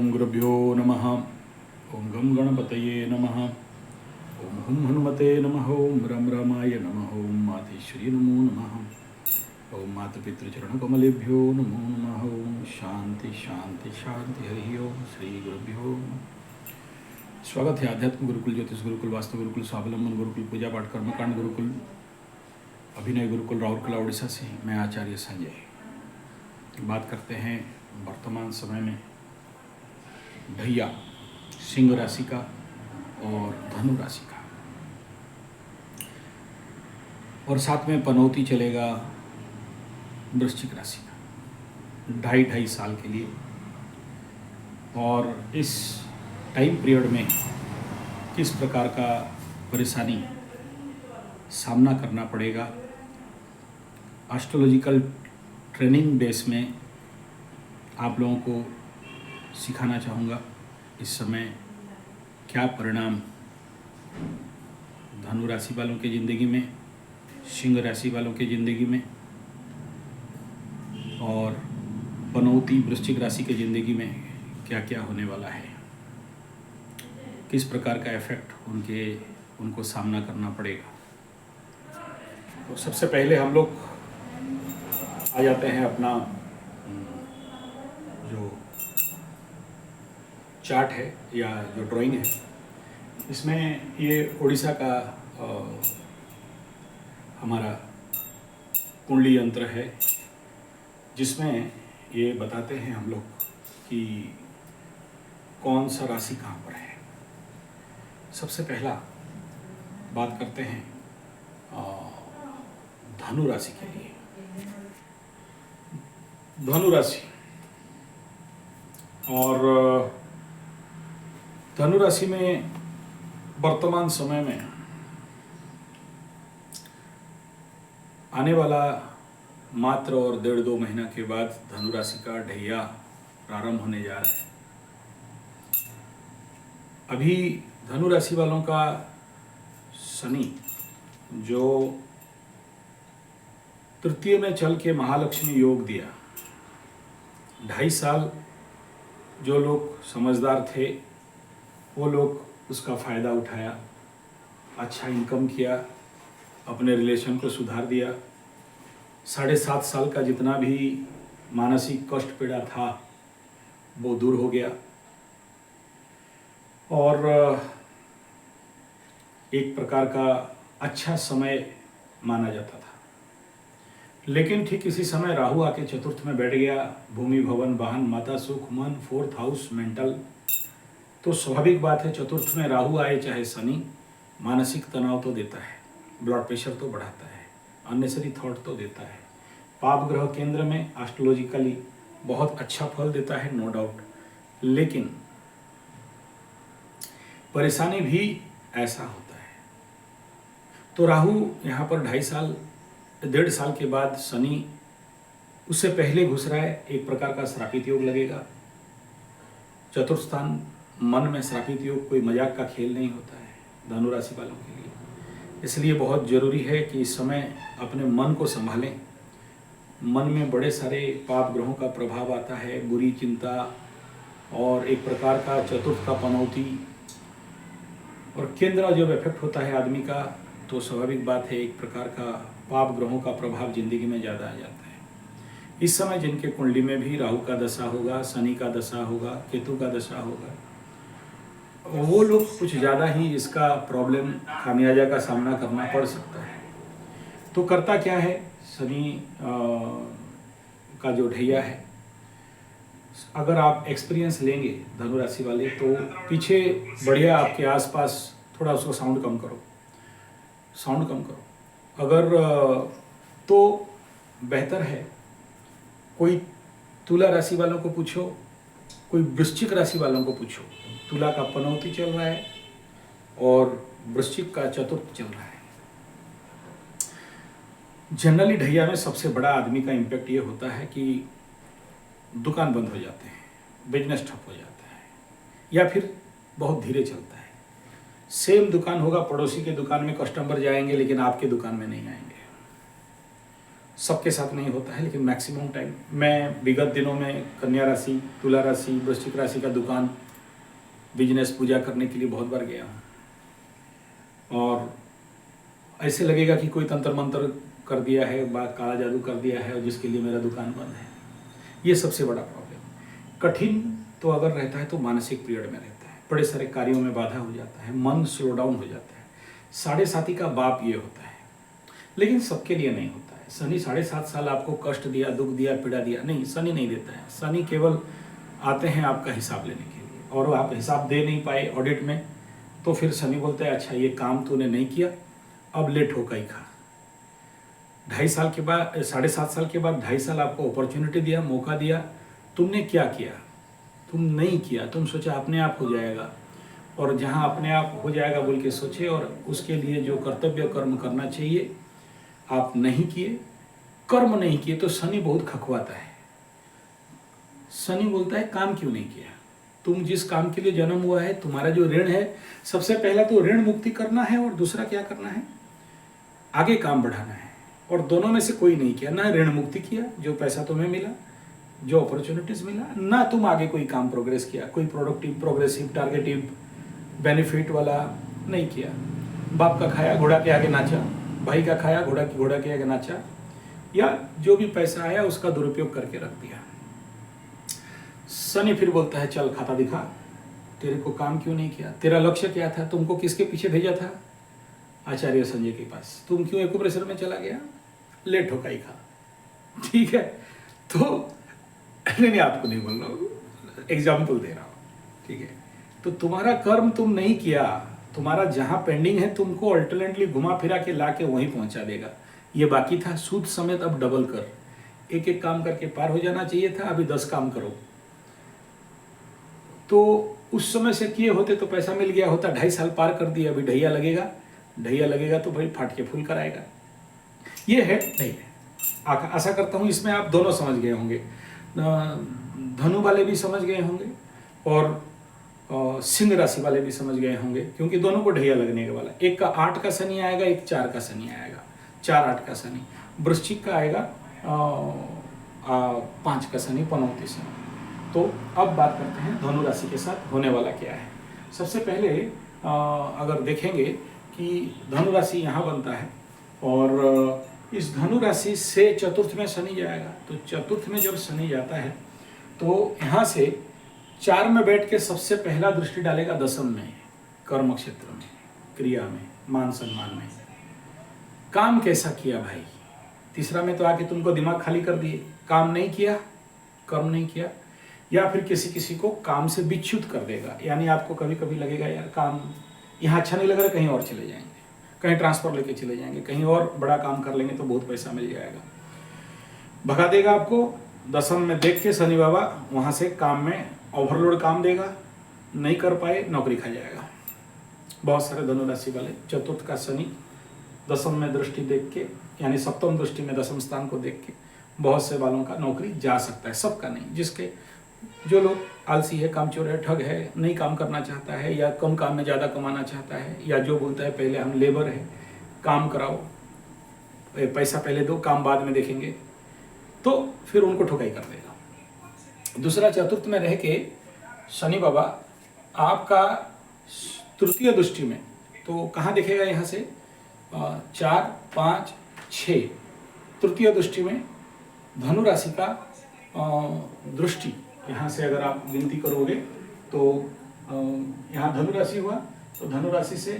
ओम गुरुभ्यो नमः। ओम गम गणपतये नमः। ओम हुम हनुमते नमः। ओम रम रामाय नमः। ओम मातेश्वरी नमो नमः। ओम मातपितृचरणकमलेभ्यो नमो नमः। ओम शांति शांति शांति। हरि ओम श्री गुरुभ्यो नमः। स्वागत है आध्यात्म गुरुकुल, ज्योतिष गुरुकुल, वास्तु गुरुकुल, स्वावलंबन गुरुकुल, पूजा पाठ कर्मकांड गुरुकुल, अभिनय गुरुकुल, राउरकेला उड़ीसा से। मैं आचार्य संजय। बात करते हैं वर्तमान समय में ढैया सिंह राशि का और धनु राशि का, और साथ में पनौती चलेगा वृश्चिक राशि का 2.5 साल के लिए। और इस टाइम पीरियड में किस प्रकार का परेशानी सामना करना पड़ेगा, एस्ट्रोलॉजिकल ट्रेनिंग बेस में आप लोगों को सिखाना चाहूँगा। इस समय क्या परिणाम धनु राशि वालों के ज़िंदगी में, सिंह राशि वालों के ज़िंदगी में और पनौती वृश्चिक राशि के ज़िंदगी में क्या क्या होने वाला है, किस प्रकार का इफेक्ट उनको सामना करना पड़ेगा। तो सबसे पहले हम लोग आ जाते हैं अपना जो चार्ट है या जो ड्राइंग है। इसमें ये उड़ीसा का हमारा कुंडली यंत्र है, जिसमें ये बताते हैं हम लोग कि कौन सा राशि कहाँ पर है। सबसे पहला बात करते हैं धनु राशि के लिए। धनु राशि और धनु राशि में वर्तमान समय में आने वाला मात्र और 1.5-2 महीना के बाद धनु राशि का ढैया प्रारंभ होने जा रहा है। अभी धनु राशि वालों का शनि जो तृतीय में चल के महालक्ष्मी योग दिया, 2.5 साल जो लोग समझदार थे वो लोग उसका फ़ायदा उठाया, अच्छा इनकम किया, अपने रिलेशन को सुधार दिया। 7.5 साल का जितना भी मानसिक कष्ट पीड़ा था वो दूर हो गया और एक प्रकार का अच्छा समय माना जाता था। लेकिन ठीक इसी समय राहु आके चतुर्थ में बैठ गया। भूमि, भवन, वाहन, माता, सुख, मन, 4th हाउस, मेंटल। तो स्वाभाविक बात है, चतुर्थ में राहु आए चाहे शनि, मानसिक तनाव तो देता है, ब्लड प्रेशर तो बढ़ाता है, अननेसेसरी थॉट तो देता है। पाप ग्रह केंद्र में एस्ट्रोलॉजिकली बहुत अच्छा फल देता है, नो डाउट। लेकिन परेशानी भी ऐसा होता है। तो राहु यहाँ पर 1.5 साल के बाद शनि उससे पहले घुस रहा है, एक प्रकार का श्रापित योग लगेगा। चतुर्थ स्थान मन में श्रापित योग कोई मजाक का खेल नहीं होता है धनु राशि वालों के लिए। इसलिए बहुत ज़रूरी है कि इस समय अपने मन को संभालें। मन में बड़े सारे पाप ग्रहों का प्रभाव आता है, बुरी चिंता और एक प्रकार का चतुर्थ का पनौती और केंद्र जब इफेक्ट होता है आदमी का, तो स्वाभाविक बात है एक प्रकार का पाप ग्रहों का प्रभाव जिंदगी में ज़्यादा आ जाता है। इस समय जिनके कुंडली में भी राहु का दशा होगा, शनि का दशा होगा, केतु का दशा होगा, वो लोग कुछ ज़्यादा ही इसका प्रॉब्लम खामियाजा का सामना करना पड़ सकता है। तो करता क्या है, शनि का जो ढैया है, अगर आप एक्सपीरियंस लेंगे धनु राशि वाले, तो पीछे बढ़िया आपके आसपास थोड़ा उसको साउंड कम करो। अगर तो बेहतर है कोई तुला राशि वालों को पूछो, कोई वृश्चिक राशि वालों को पूछो। तुला का पनौती चल रहा है और वृश्चिक का चतुर्थ चल रहा है। जनरली ढैया में सबसे बड़ा आदमी का इम्पैक्ट ये होता है कि दुकान बंद हो जाते हैं, बिजनेस ठप हो जाता है, या फिर बहुत धीरे चलता है। सेम दुकान होगा, पड़ोसी के दुकान में कस्टमर जाएंगे लेकिन आपके दुकान में नहीं आएंगे। सबके साथ नहीं होता है, लेकिन मैक्सिमम टाइम मैं विगत दिनों में कन्या राशि, तुला राशि, वृश्चिक राशि का दुकान बिजनेस पूजा करने के लिए बहुत बार गया हूँ। और ऐसे लगेगा कि कोई तंत्र मंत्र कर दिया है, काला जादू कर दिया है, और जिसके लिए मेरा दुकान बंद है। ये सबसे बड़ा प्रॉब्लम। कठिन तो अगर रहता है तो मानसिक पीरियड में रहता है, बड़े सारे कार्यों में बाधा हो जाता है, मन स्लो डाउन हो जाता है। 7.5 का बाप ये होता है, लेकिन सबके लिए नहीं होता है। शनि 7.5 साल आपको कष्ट दिया, दुख दिया, पीड़ा दिया, नहीं, शनि नहीं देता है। शनि केवल आते हैं आपका हिसाब लेने के लिए, और आप हिसाब दे नहीं पाए ऑडिट में, तो फिर शनि बोलता है अच्छा ये काम तूने नहीं किया, अब ले ठोका ही खा। 2.5 साल के बाद, 7.5 साल के बाद 2.5 साल आपको अपॉर्चुनिटी दिया, मौका दिया, तुमने क्या किया? तुम नहीं किया, तुम सोचा अपने आप हो जाएगा, और जहाँ अपने आप हो जाएगा बोल के सोचे, और उसके लिए जो कर्तव्य कर्म करना चाहिए आप नहीं किए, कर्म नहीं किए, तो शनि बहुत खखवाता है। शनि बोलता है काम क्यों नहीं किया? तुम जिस काम के लिए जन्म हुआ है, तुम्हारा जो ऋण है, सबसे पहला तो ऋण मुक्ति करना है, और दूसरा क्या करना है? आगे काम बढ़ाना है। और दोनों में से कोई नहीं किया, ना ऋण मुक्ति किया, जो पैसा तुम्हें मिला, जो अपॉर्चुनिटीज मिला, ना तुम आगे कोई काम प्रोग्रेस किया, कोई प्रोडक्टिव, प्रोग्रेसिव, टारगेटिव, बेनिफिट वाला नहीं किया। बाप का खाया घोड़ा के आगे नाचा, भाई का खाया घोड़ा के आगे नाचा, या जो भी पैसा आया उसका दुरुपयोग करके रख दिया। शनि फिर बोलता है चल खाता दिखा, तेरे को काम क्यों नहीं किया? तेरा लक्ष्य क्या था? तुमको किसके पीछे भेजा था? आचार्य संजय के पास। तुम क्यों एक्यूप्रेशर में चला गया? ले ठोकाई खा। ठीक है, तो नहीं आपको नहीं बोल रहा हूँ, एग्जाम्पल दे रहा हूँ। ठीक है, तो तुम्हारा कर्म तुम नहीं किया, तुम्हारा जहां पेंडिंग है तुमको अल्टरनेटली घुमा फिरा के ला के वहीं पहुंचा देगा। ये बाकी था, सूद समेत अब डबल कर, एक एक काम करके पार हो जाना चाहिए था, अभी 10 काम करो। तो उस समय से किए होते तो पैसा मिल गया होता, 2.5 साल पार कर दिए, अभी ढैया लगेगा तो भाई फाट के फूल कराएगा। ये है नहीं है। आशा करता हूँ इसमें आप दोनों समझ गए होंगे, धनु वाले भी समझ गए होंगे, और सिंह राशि वाले भी समझ गए होंगे, क्योंकि दोनों को ढैया लगने के वाला। एक का 8 का शनि आएगा, एक 4 का शनि आएगा, 4-8 का शनि। वृश्चिक का आएगा 5 का शनि, पनौती शनि। तो अब बात करते हैं धनु राशि के साथ होने वाला क्या है। सबसे पहले अगर देखेंगे कि धनु राशि यहाँ बनता है, और इस धनु राशि से चतुर्थ में शनि जाएगा। तो चतुर्थ में जब शनि जाता है तो यहाँ से 4 में बैठ के सबसे पहला दृष्टि डालेगा दशम में, कर्म क्षेत्र में, क्रिया में, मान सम्मान में। काम कैसा किया भाई? तीसरा में तो आके तुमको दिमाग खाली कर दिए, काम नहीं किया, कर्म नहीं किया, या फिर किसी को काम से विच्युत कर देगा। यानी आपको कभी कभी लगेगा यार काम यहाँ अच्छा नहीं लग रहा, कहीं और चले जाएंगे, कहीं ट्रांसफर लेके चले जाएंगे, कहीं और बड़ा काम कर लेंगे तो बहुत पैसा मिल जाएगा, भगा देगा आपको। दशम में देख के शनि बाबा वहाँ से काम में ओवरलोड काम देगा, नहीं कर पाए नौकरी खा जाएगा। बहुत सारे धनु राशि वाले चतुर्थ का शनि दशम में दृष्टि देख के, यानी सप्तम दृष्टि में दशम स्थान को देख के, बहुत से वालों का नौकरी जा सकता है, सबका नहीं। जिसके जो लोग आलसी है, कामचोर है, ठग है, नहीं काम करना चाहता है, या कम काम में ज़्यादा कमाना चाहता है, या जो बोलता है पहले हम लेबर है, काम कराओ, पैसा पहले दो, काम बाद में देखेंगे, तो फिर उनको ठुकाई कर देगा। दूसरा, चतुर्थ में रह के शनि बाबा आपका तृतीय दृष्टि में, तो कहाँ दिखेगा? यहाँ से 4, 5, 6 तृतीय दृष्टि में धनु राशि का दृष्टि। यहाँ से अगर आप गिनती करोगे तो यहाँ धनु राशि हुआ, तो धनु राशि से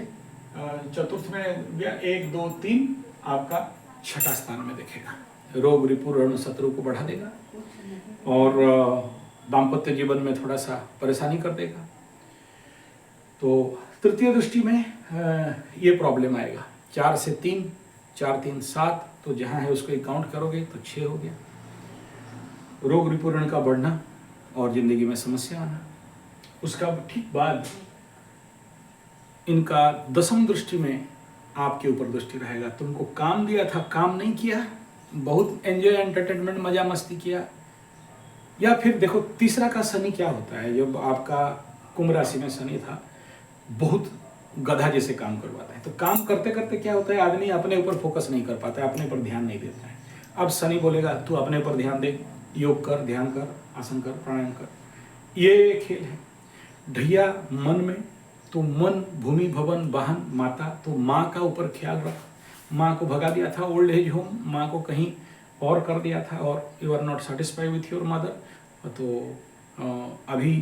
चतुर्थ में गया, 1, 2, 3 आपका छठा स्थान में देखेगा। रोग, रिपु, ऋण, शत्रु को बढ़ा देगा, और दाम्पत्य जीवन में थोड़ा सा परेशानी कर देगा। तो तृतीय दृष्टि में ये प्रॉब्लम आएगा। 4 से 3, 4, 3, 7, तो जहाँ है उसको काउंट करोगे तो 6 हो गया। रोग, रिपु, ऋण का बढ़ना और जिंदगी में समस्या आना। उसका ठीक बाद इनका दशम दृष्टि में आपके ऊपर दृष्टि रहेगा। तुमको काम दिया था, काम नहीं किया, बहुत एंजॉय, एंटरटेनमेंट, मजा मस्ती किया। या फिर देखो तीसरा का शनि क्या होता है, जब आपका कुंभ राशि में शनि था, बहुत गधा जैसे काम करवाता है। तो काम करते करते क्या होता है, आदमी अपने ऊपर फोकस नहीं कर पाता है, अपने पर ध्यान नहीं देता है। अब शनि बोलेगा तू अपने ऊपर ध्यान दे, योग कर, ध्यान कर, आसन कर, प्राणायाम कर। ये खेल है। ढैया मन में, तो मन, भूमि, भवन, वाहन, माता, तो माँ का ऊपर ख्याल रख। माँ को भगा दिया था ओल्ड एज होम, माँ को कहीं और कर दिया था और you are not satisfied with your mother, तो अभी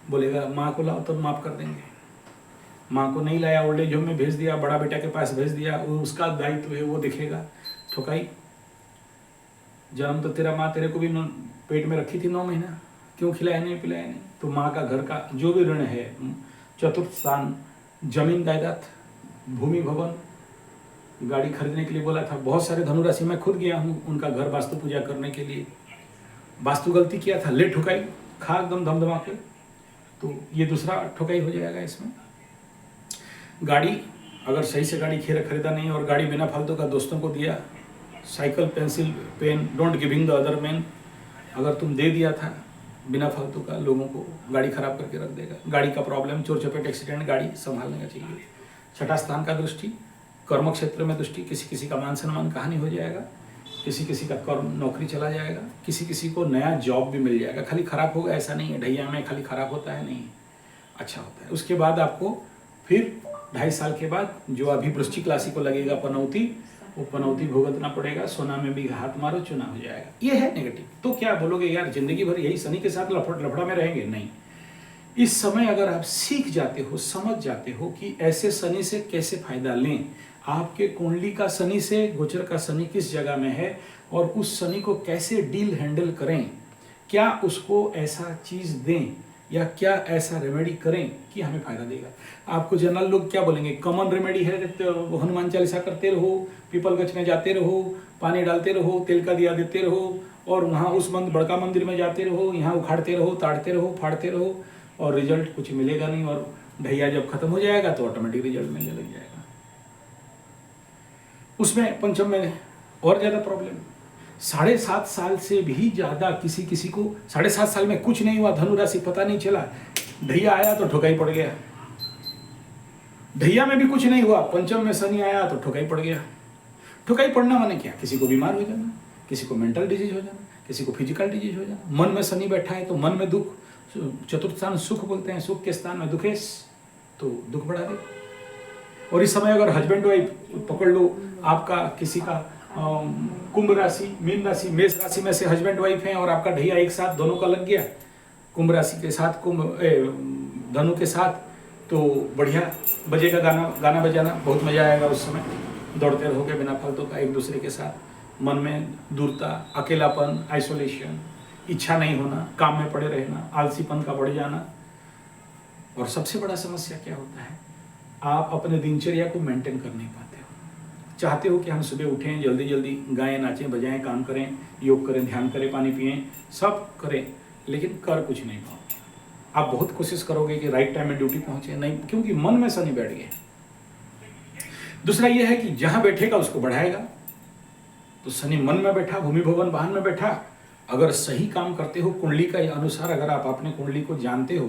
बोलेगा माँ को लाओ, तो माफ़ कर देंगे। माँ को नहीं लाया, ओल्ड एज होम में भेज दिया, बड़ा बेटा के पास भेज दिया, उसका दायित्व है वो दिखेगा। ठुकाई, जन्म तो तेरा माँ तेरे को भी पेट में रखी थी 9 महीना, क्यों खिलाया नहीं, पिलाया नहीं। तो माँ का घर का जो भी ऋण है, चतुर्थ स्थान, जमीन जायदाद, भूमि, भवन, गाड़ी खरीदने के लिए बोला था। बहुत सारे धनुराशि मैं खुद गया हूँ उनका घर वास्तु पूजा करने के लिए, वास्तु गलती किया था, ले ठुकाई, खा एकदम धमधमा के। तो ये दूसरा ठुकाई हो जाएगा इसमें। गाड़ी, अगर सही से गाड़ी खरीदा नहीं और गाड़ी बिना फालतू का दोस्तों को दिया, cycle, pencil, pen, don't giving the other man, अगर तुम दे दिया था बिना फालतू का लोगों को, गाड़ी खराब करके रख देगा। गाड़ी का प्रॉब्लम, चोर चपेट, एक्सीडेंट, गाड़ी संभालने का चाहिए। छठा स्थान का दृष्टि, कर्म क्षेत्र में दृष्टि, किसी किसी का मान सम्मान कहानी हो जाएगा, किसी किसी का कर्म नौकरी चला जाएगा, किसी किसी को नया जॉब भी मिल जाएगा। खाली खराब होगा ऐसा नहीं है, ढैया में खाली खराब होता है नहीं, अच्छा होता है। उसके बाद आपको फिर 2.5 साल के बाद जो अभी वृश्चिक राशि को लगेगा पनौती, वो पनौती भुगतना पड़ेगा। सोना में भी हाथ मारो चुना हो जाएगा। ये है नेगेटिव। तो क्या बोलोगे यार जिंदगी भर यही शनि के साथ लफड़ा में रहेंगे? नहीं। इस समय अगर आप सीख जाते हो, समझ जाते हो कि ऐसे शनि से कैसे फायदा लें, आपके कुंडली का शनि से, गोचर का शनि किस जगह में है और उस शनि को कैसे डील हैंडल करें, क्या उसको ऐसा चीज दें या क्या ऐसा रेमेडी करें कि हमें फायदा देगा। आपको जनरल लोग क्या बोलेंगे, कॉमन रेमेडी है तो हनुमान चालीसा करते रहो, पीपल गछ में जाते रहो, पानी डालते रहो, तेल का दिया देते रहो और वहाँ उस बड़का मंदिर में जाते रहो, यहाँ उखाड़ते रहो, ताड़ते रहो, फाड़ते रहो और रिजल्ट कुछ मिलेगा नहीं। और ढैया जब खत्म हो जाएगा तो ऑटोमेटिक रिजल्ट मिलने लग जाएगा। उसमें पंचम में और ज़्यादा प्रॉब्लम, 7.5 साल से भी ज़्यादा किसी किसी को 7.5 साल में कुछ नहीं हुआ, धनु राशि पता नहीं चला, ढैया आया तो ठुकाई पड़ गया। ढैया में भी कुछ नहीं हुआ, पंचम में शनि आया तो ठुकाई पड़ गया। ठुकाई पड़ना माने क्या, किसी को बीमार हो जाना, किसी को मेंटल डिजीज हो जाना, किसी को फिजिकल डिजीज हो जाना। मन में शनि बैठा है तो मन में दुख, चतुर्थ स्थान सुख बोलते हैं, सुख के स्थान में दुखेश, तो दुख बढ़ा दे। और इस समय अगर हस्बैंड वाइफ पकड़ लो, आपका किसी का कुंभ राशि, मीन राशि, मेष राशि में से हस्बैंड वाइफ हैं और आपका ढैया एक साथ दोनों का लग गया, कुंभ राशि के साथ, धनु के साथ, तो बढ़िया बजेगा गाना बजाना, बहुत मजा आएगा उस समय। दौड़ते रहोगे बिना फालतू का एक दूसरे के साथ, मन में दूरता, अकेलापन, आइसोलेशन, इच्छा नहीं होना, काम में पड़े रहना, आलसीपन का बढ़ जाना। और सबसे बड़ा समस्या क्या होता है, आप अपने दिनचर्या को मेंटेन कर नहीं पाते हो। चाहते हो कि हम सुबह उठें, जल्दी जल्दी गाएं, नाचें, बजाएं, काम करें, योग करें, ध्यान करें, पानी पिएं, सब करें, लेकिन कर कुछ नहीं पाओगे। आप बहुत कोशिश करोगे कि राइट टाइम में ड्यूटी पहुंचे, नहीं, क्योंकि मन में शनि बैठ गए। दूसरा यह है कि जहां बैठेगा उसको बढ़ाएगा। तो शनि मन में बैठा, भूमि भवन वाहन में बैठा, अगर सही काम करते हो कुंडली का अनुसार, अगर आप अपने कुंडली को जानते हो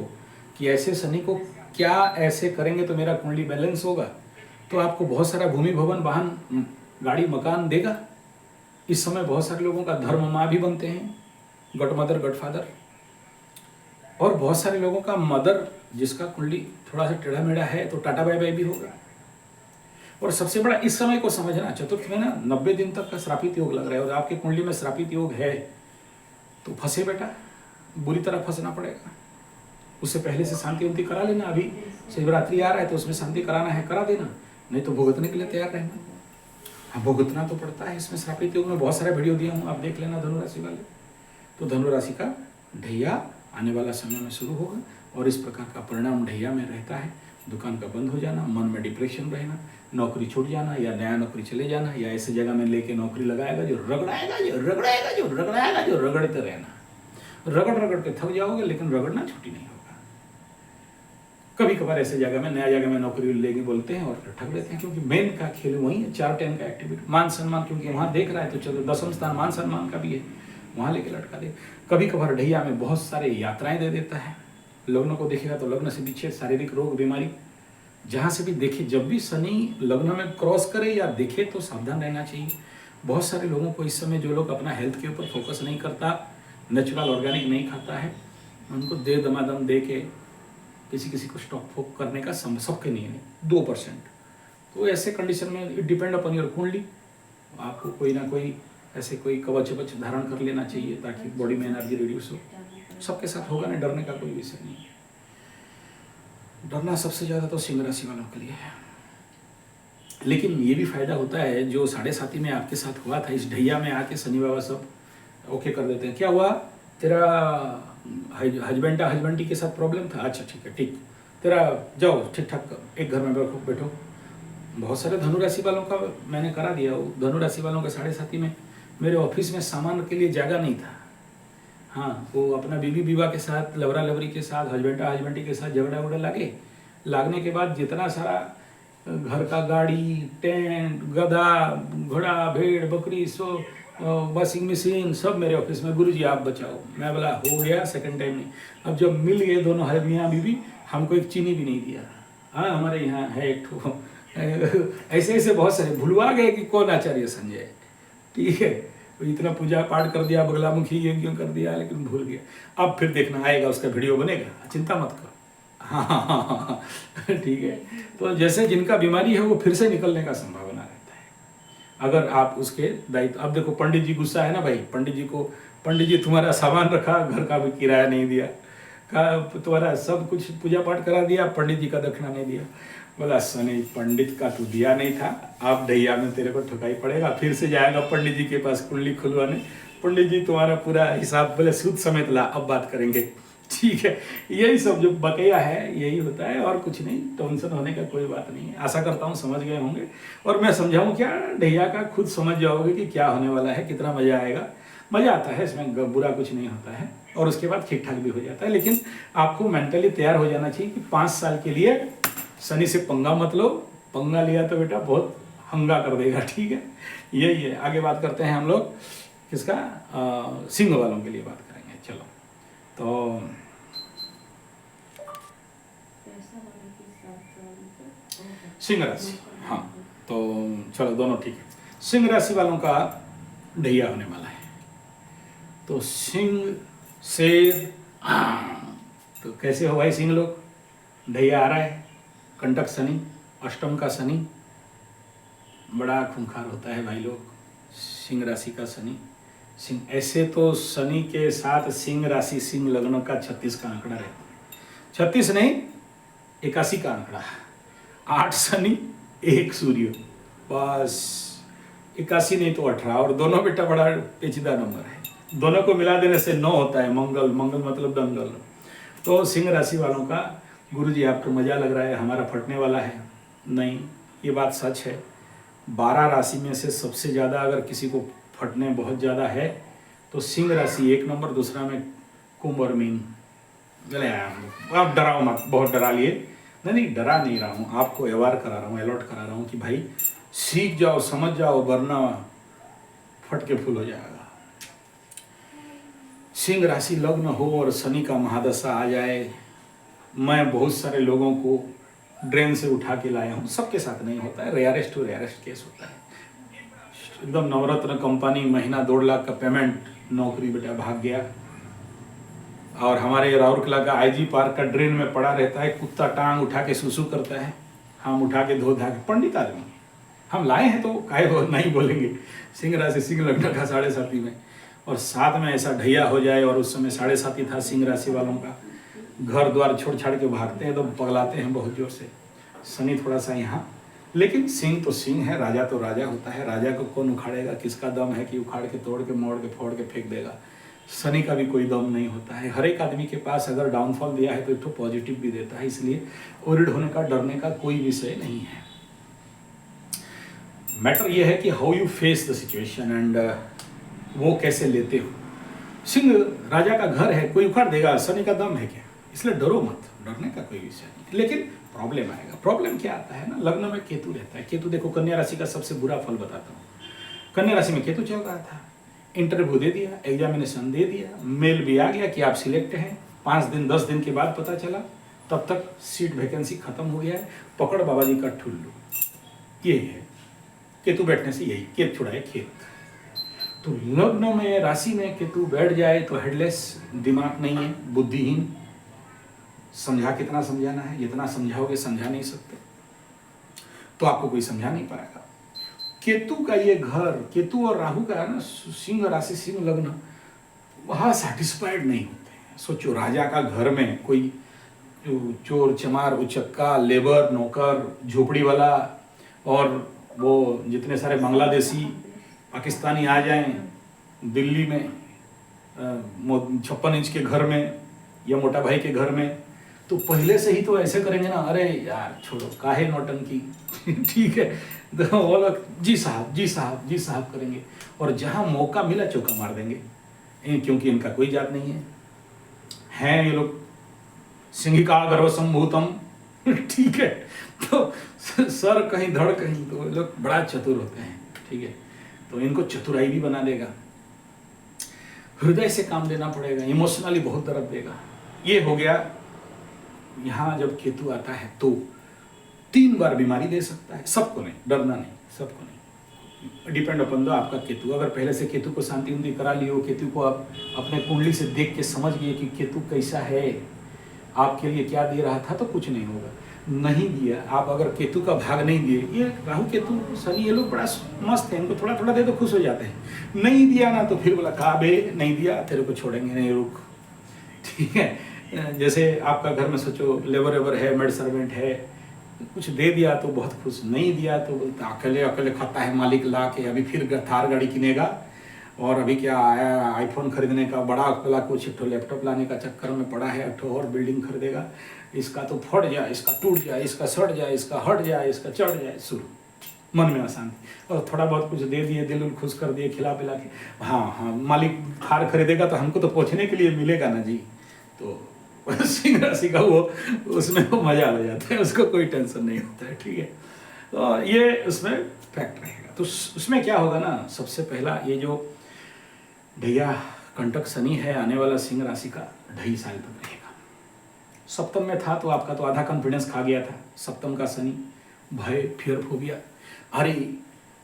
कि ऐसे शनि को क्या ऐसे करेंगे तो मेरा कुंडली बैलेंस होगा, तो आपको बहुत सारा भूमि भवन वाहन, गाड़ी, मकान देगा। इस समय बहुत सारे लोगों का धर्म माँ भी बनते हैं, गॉड मदर, गॉड फादर, और बहुत सारे लोगों का मदर, जिसका कुंडली थोड़ा सा टेढ़ा मेढ़ा है तो टाटा बाय बाय भी होगा। और सबसे बड़ा इस समय को समझना, चतुर्थ में ना 90 दिन तक का श्रापित योग लग रहा है और आपके कुंडली में श्रापित योग है तो फंसे बेटा, बुरी तरह फंसना पड़ेगा। उससे पहले से शांति उन्ति करा लेना। अभी शिवरात्रि आ रहा है तो उसमें शांति कराना है, करा देना, नहीं तो भुगतने के लिए तैयार रहना। हाँ, भुगतना तो पड़ता है इसमें। श्रापित योग में बहुत सारे वीडियो दिया हूँ, आप देख लेना धनुराशि वाले। तो धनुराशि का ढैया आने वाला समय में शुरू होगा और इस प्रकार का परिणाम ढैया में रहता है। दुकान का बंद हो जाना, मन में डिप्रेशन रहना, नौकरी छूट जाना या नया नौकरी चले जाना, या ऐसे जगह में लेके नौकरी लगाएगा जो रगड़ाएगा, जो रगड़ते रहना, रगड़ के थक जाओगे, लेकिन रगड़ना छुट्टी नहीं होगा। कभी कभार ऐसे जगह में, नया जगह में नौकरी लेके बोलते हैं और ठग देते हैं, क्योंकि मेन का खेल वही है, 4 टाइम का एक्टिविटी, मान सम्मान, क्योंकि वहाँ देख रहा है तो चलो 10वें स्थान मान सम्मान का भी है, वहाँ लेके लटका दे। कभी कभार ढैया में बहुत सारे यात्राएं दे देता है। लग्न को देखेगा तो लग्न से विच्छेद, शारीरिक रोग, बीमारी, जहाँ से भी देखे, जब भी शनि लग्न में क्रॉस करे या देखे तो सावधान रहना चाहिए। बहुत सारे लोगों को इस समय, जो लोग अपना हेल्थ के ऊपर फोकस नहीं करता, नेचुरल ऑर्गेनिक नहीं खाता है, उनको दे दमादम दे के किसी किसी को स्टॉक फोक करने का सबके नहीं है, 2%। तो ऐसे कंडीशन में इट डिपेंड अपॉन योर कुंडली। आपको कोई ना कोई ऐसे कोई कवच वच धारण कर लेना चाहिए ताकि बॉडी में एनर्जी रिड्यूस हो। सबके साथ होगा ना, डरने का कोई विषय नहीं है। डरना सबसे ज़्यादा तो सिंह राशि वालों के लिए है। लेकिन ये भी फायदा होता है, जो 7.5 में आपके साथ हुआ था, इस ढैया में आके शनि बाबा सब ओके कर देते हैं। क्या हुआ, तेरा हस्बैंडी के साथ प्रॉब्लम था, अच्छा ठीक है, ठीक, तेरा जाओ ठीक ठाक एक घर में बैठो। बहुत सारे धनु राशि वालों का मैंने करा दिया। धनु राशि वालों का 7.5 में मेरे ऑफिस में सामान के लिए जगह नहीं था। हाँ, वो अपना बीवी विवाह के साथ, लवरा लवरी के साथ, हस्बैंडी के साथ झगड़ा उगड़ा लागने के बाद जितना सारा घर का गाड़ी, टेंट, गधा, घोड़ा, भेड़, बकरी, वॉशिंग मशीन सब मेरे ऑफिस में, गुरुजी आप बचाओ। मैं बोला हो गया, सेकंड टाइम नहीं। अब जब मिल गए दोनों है मियाँ बीवी, हमको एक चीनी भी नहीं दिया। हाँ, हमारे यहाँ है एक ठो ऐसे ऐसे बहुत सारे भूलवा गए कि कौन आचार्य संजय, ठीक है, तो इतना पूजा पाठ कर दिया, बगलामुखी ये क्यों कर दिया, लेकिन भूल गया। अब फिर देखना आएगा, उसका वीडियो बनेगा, चिंता मत कर। हाँ, ठीक है। तो जैसे जिनका बीमारी है वो फिर से निकलने का संभावना रहता है, अगर आप उसके दायित्व। अब देखो पंडित जी गुस्सा है ना भाई, पंडित जी तुम्हारा सामान रखा, घर का भी किराया नहीं दिया, तुम्हारा सब कुछ पूजा पाठ करा दिया, पंडित जी का दक्षिणा नहीं दिया। बोला सनी, पंडित का तू दिया नहीं था, आप ढैया में तेरे को ठुकाई पड़ेगा। फिर से जाएगा पंडित जी के पास कुंडली खुलवाने, पंडित जी तुम्हारा पूरा हिसाब बोले सूद समेत ला, अब बात करेंगे, ठीक है। यही सब जो बकैया है यही होता है, और कुछ नहीं। टेंशन होने का कोई बात नहीं है। आशा करता हूँ समझ गए होंगे, और मैं समझाऊँ क्या, ढैया का खुद समझ जाओगे कि क्या होने वाला है, कितना मजा आएगा। मजा आता है इसमें, बुरा कुछ नहीं होता है, और उसके बाद ठीक ठाक भी हो जाता है। लेकिन आपको मेंटली तैयार हो जाना चाहिए कि 5 साल के लिए शनि से पंगा मत लो। पंगा लिया तो बेटा बहुत हंगा कर देगा, ठीक है। यही है। आगे बात करते हैं हम लोग किसका, सिंह वालों के लिए बात करेंगे। चलो, तो सिंह राशि, हाँ, तो चलो दोनों ठीक है। सिंह राशि वालों का ढैया होने वाला है। तो सिंह, शेर, तो कैसे हो भाई सिंह लोग, ढैया आ रहा है। कंटक शनि, अष्टम का शनि बड़ा खूंखार होता है भाई लोग। सिंह राशि का शनि, सिंह, ऐसे तो शनि के साथ सिंह राशि, सिंह लग्न का 36 का आंकड़ा रहता है। 36 नहीं, 81 का आंकड़ा, 8 शनि 1 सूर्य, बस 81 नहीं तो 18, और दोनों बेटा बड़ा पेचीदा नंबर है। दोनों को मिला देने से 9 होता है। मंगल मतलब दंगल। तो सिंह राशि वालों का, गुरुजी आपको मजा लग रहा है हमारा फटने वाला है, नहीं, ये बात सच है। 12 राशि में से सबसे ज़्यादा अगर किसी को फटने बहुत ज़्यादा है तो सिंह राशि 1 नंबर, दूसरा में कुंभ और मीन। चले आप डराओ मत, बहुत डरा लिए। नहीं, डरा नहीं रहा हूँ, आपको अवेयर करा रहा हूँ, अलर्ट करा रहा हूँ कि भाई सीख जाओ, समझ जाओ, वरना फट के फूल हो जाएगा। सिंह राशि लग्न हो और शनि का महादशा आ जाए, मैं बहुत सारे लोगों को ड्रेन से उठा के लाया हूँ। सबके साथ नहीं होता है, रेयरेस्ट टू रेयरेस्ट केस होता है। एकदम नवरत्न कंपनी, महीना 2 लाख का पेमेंट, नौकरी बेटा भाग गया। और हमारे राउरकेला का IG पार्क का ड्रेन में पड़ा रहता है, कुत्ता टांग उठा के सुसु करता है, हम उठा के धो धा के, पंडित आदमी हम लाए हैं तो काहे हो नहीं बोलेंगे। सिंह राशि, सिंह लग्न का 7.5 में, और साथ में ऐसा ढैया हो जाए, और उस समय 7.5 था सिंह राशि वालों का। घर द्वार छोड़ छाड़ के भागते हैं, तो पगलाते हैं बहुत जोर से। शनि थोड़ा सा यहाँ, लेकिन सिंह तो सिंह है, राजा तो राजा होता है। राजा को कौन उखाड़ेगा, किसका दम है कि उखाड़ के, तोड़ के, मोड़ के, फोड़ के फेंक देगा। शनि का भी कोई दम नहीं होता है। हर एक आदमी के पास अगर डाउनफॉल दिया है तो एक तो पॉजिटिव भी देता है, इसलिए ओरिड होने का, डरने का कोई विषय नहीं है। मैटर यह है कि how you face the situation and वो कैसे लेते हो। सिंह राजा का घर है, कोई उखाड़ देगा, शनि का दम है क्या, इसलिए डरो मत, डरने का कोई विषय नहीं। लेकिन प्रॉब्लम आएगा। प्रॉब्लम क्या आता है ना, लग्न में केतु रहता है। केतु देखो, कन्या राशि का सबसे बुरा फल बताता हूँ। कन्या राशि में केतु चल रहा था, इंटरव्यू दे दिया, एग्जामिनेशन दे दिया, मेल भी आ गया कि आप सिलेक्ट हैं। 5 दिन 10 दिन के बाद पता चला, तब तक सीट वैकेंसी खत्म हो गया है। पकड़ बाबा जी का ठुल्लू, ये है केतु बैठने से, यही खेत छुड़ाए खेत। तो लग्न में राशि में केतु बैठ जाए तो हेडलेस, दिमाग नहीं है, बुद्धिहीन, समझा कितना समझाना है, जितना समझाओगे समझा नहीं सकते, तो आपको कोई समझा नहीं पाएगा। केतु का ये घर, केतु और राहु का है ना, सिंह राशि सिंह लग्न, वहां सेटिस्फाइड नहीं होते हैं। सोचो राजा का घर में कोई चोर चमार उचक्का लेबर नौकर झोपड़ी वाला और वो जितने सारे बांग्लादेशी पाकिस्तानी आ जाएं दिल्ली में 56 इंच के घर में या मोटा भाई के घर में, तो पहले से ही तो ऐसे करेंगे ना, अरे यार छोड़ो काहे नौटंकी ठीक है, तो वो लोग जी साहब जी साहब जी साहब करेंगे, और जहां मौका मिला चौका मार देंगे, क्योंकि इनका कोई जात नहीं है ये लोग सिंहिका गर्भ संभूतम ठीक है, तो सर कहीं धड़ कहीं, तो लोग बड़ा चतुर होते हैं, ठीक है, तो इनको चतुराई भी बना देगा, हृदय से काम लेना पड़ेगा, इमोशनली बहुत दर्द देगा। ये हो गया। यहाँ जब केतु आता है तो 3 बार बीमारी दे सकता है, सबको नहीं, डरना नहीं, सबको नहीं, डिपेंड अपन दो आपका केतु। अगर पहले से केतु को शांति उंदी करा लियो, केतु को आप अपने कुंडली से देख के समझ गए कि केतु कैसा है, आपके लिए क्या दे रहा था, तो कुछ नहीं होगा। नहीं दिया, आप अगर केतु का भाग नहीं दिए, ये राहु केतु शनि ये लोग बड़ा मस्त है, इनको थोड़ा थोड़ा दे तो खुश हो जाते हैं। नहीं दिया ना तो फिर बोला कहा बे नहीं दिया, तेरे को छोड़ेंगे नहीं, रुक, ठीक है। जैसे आपका घर में सोचो लेबर वेबर है, मेड सर्वेंट है, कुछ दे दिया तो बहुत खुश, नहीं दिया तो बोलता अकेले अकेले खाता है मालिक ला के, अभी फिर थार गाड़ी किनेगा, और अभी क्या आया आईफोन खरीदने का, बड़ा अकेला कुछ एक लैपटॉप लाने का चक्कर में पड़ा है, एक और बिल्डिंग खरीदेगा, इसका तो फट जाए, इसका टूट जाए, इसका सट जाए, इसका हट जाए, इसका चढ़ जाए, शुरू मन में अशांति। और थोड़ा बहुत कुछ दे दिए, दिल खुश कर दिए, खिला पिला के, हाँ हाँ मालिक थार खरीदेगा तो हमको तो पहुँचने के लिए मिलेगा ना जी, तो सिंह राशि का वो उसमें वो मजा आ जाता है, उसको कोई टेंशन नहीं होता है, ठीक है। तो ये उसमें फैक्ट रहेगा। तो उसमें क्या होगा ना, सबसे पहला ये जो भैया कंटक शनि है आने वाला सिंह राशि का 2.5 साल तक रहेगा। सप्तम में था तो आपका तो आधा कॉन्फिडेंस खा गया था, सप्तम का शनि, भय फियर फोबिया। अरे